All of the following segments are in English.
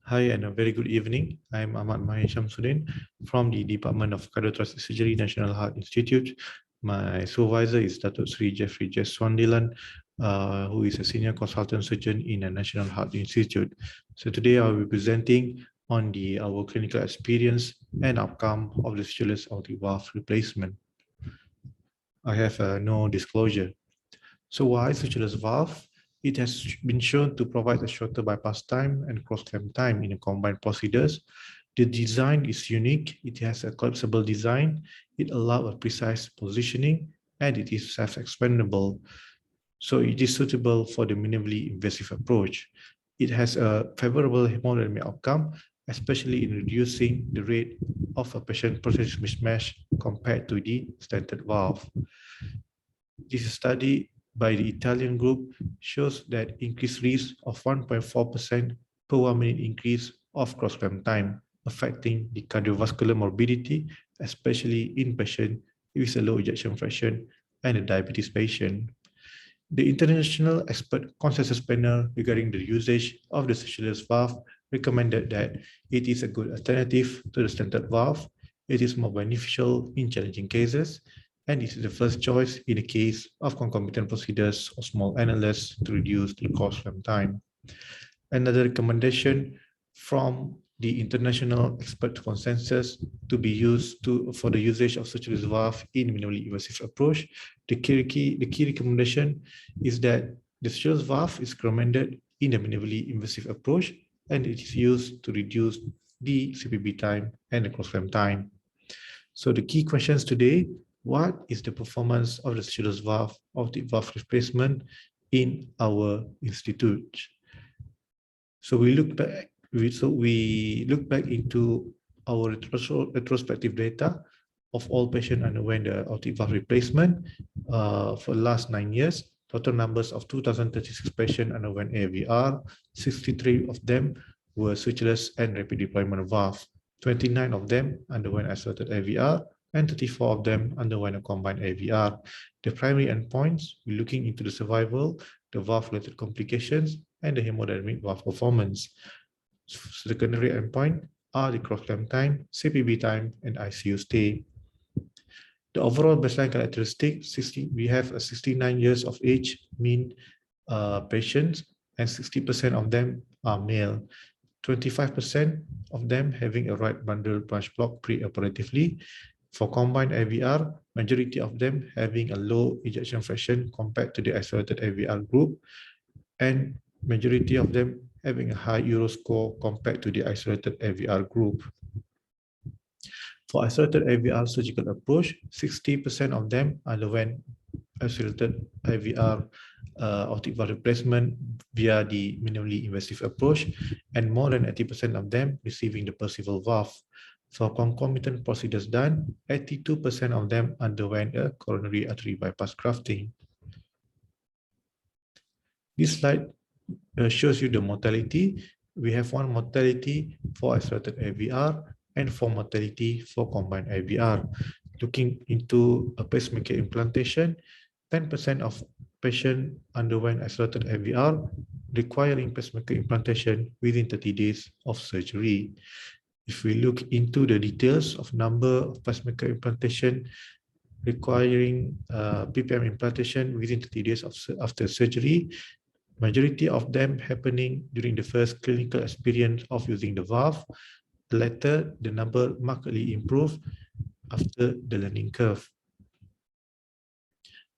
Hi and a very good evening. I'm Ahmad Mahir from the Department of Cardiothoracic Surgery, National Heart Institute. My supervisor is Datuk Sri Jeffrey Jeswandilan, who is a senior consultant surgeon in the National Heart Institute. So today I'll be presenting on our clinical experience and outcome of the sutureless aortic valve replacement. I have no disclosure. So why sutureless valve? It has been shown to provide a shorter bypass time and cross-clamp time in the combined procedures. The design is unique. It has a collapsible design. It allows a precise positioning, and it is self-expandable. So it is suitable for the minimally invasive approach. It has a favorable hemodynamic outcome, especially in reducing the rate of a patient prosthetic mismatch compared to the standard valve. This study by the Italian group shows that increased risk of 1.4% per 1 minute increase of cross-clamp time, affecting the cardiovascular morbidity, especially in patients with a low ejection fraction and a diabetes patient. The international expert consensus panel regarding the usage of the sutureless valve recommended that it is a good alternative to the standard valve. It is more beneficial in challenging cases, and it is the first choice in the case of concomitant procedures or small annulus to reduce the cross-clamp time. Another recommendation from the international expert consensus to be used for the usage of sutureless valve in minimally invasive approach. The key recommendation is that the sutureless valve is recommended in the minimally invasive approach, and it is used to reduce the CPB time and the cross-clamp time. So the key questions today: what is the performance of the sutureless valve of the valve replacement in our institute? So we look back into our retrospective data of all patients underwent the aortic valve replacement for the last 9 years. Total numbers of 2,036 patients underwent AVR. 63 of them were sutureless and rapid deployment valve. 29 of them underwent isolated AVR, and 34 of them underwent a combined AVR. The primary endpoints, we're looking into the survival, the valve-related complications, and the hemodynamic valve performance. Secondary endpoint are the cross-clamp time, CPB time, and ICU stay. The overall baseline characteristic, we have a 69 years of age mean patients, and 60% of them are male. 25% of them having a right bundle branch block pre-operatively. For combined AVR, majority of them having a low ejection fraction compared to the isolated AVR group, and majority of them having a high Euro score compared to the isolated AVR group. For isolated AVR surgical approach, 60% of them underwent isolated AVR aortic valve replacement via the minimally invasive approach, and more than 80% of them receiving the Percival valve. For concomitant procedures done, 82% of them underwent a coronary artery bypass grafting. This slide shows you the mortality. We have one mortality for isolated AVR and 4 mortality for combined AVR. Looking into a pacemaker implantation, 10% of patients underwent isolated AVR, requiring pacemaker implantation within 30 days of surgery. If we look into the details of number of pacemaker implantation requiring PPM implantation within 30 days after surgery, majority of them happening during the first clinical experience of using the valve. The latter, the number markedly improved after the learning curve.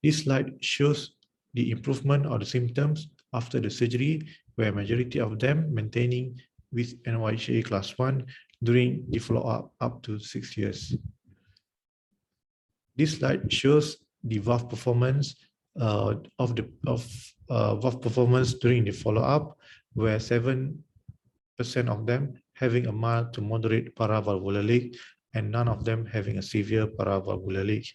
This slide shows the improvement of the symptoms after the surgery, where majority of them maintaining with NYHA class 1 during the follow-up up to 6 years. This slide shows the valve performance valve performance during the follow-up, where 7% of them having a mild to moderate paravalvular leak, and none of them having a severe paravalvular leak.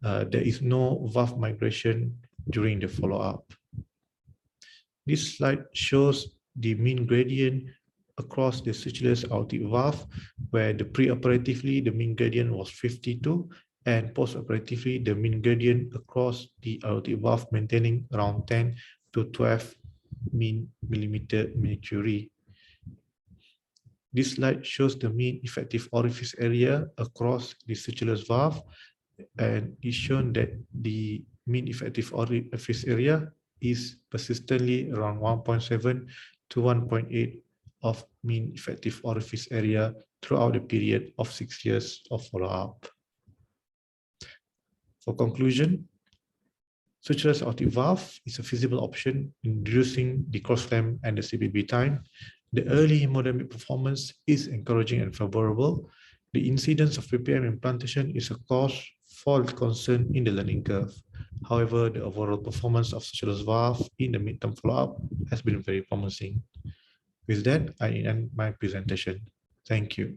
There is no valve migration during the follow-up. This slide shows the mean gradient across the sutureless aortic valve, where the pre-operatively the mean gradient was 52, and post-operatively the mean gradient across the aortic valve maintaining around 10 to 12 millimeter mercury. This slide shows the mean effective orifice area across the sutureless valve, and it's shown that the mean effective orifice area is persistently around 1.7 to 1.8 of mean effective orifice area throughout the period of 6 years of follow-up. For conclusion, sutureless aortic valve is a feasible option in reducing the cross-clamp and the CBB time. The early hemodynamic performance is encouraging and favorable. The incidence of PPM implantation is a cause for concern in the learning curve. However, the overall performance of sutureless valve in the midterm follow-up has been very promising. With that, I end my presentation. Thank you.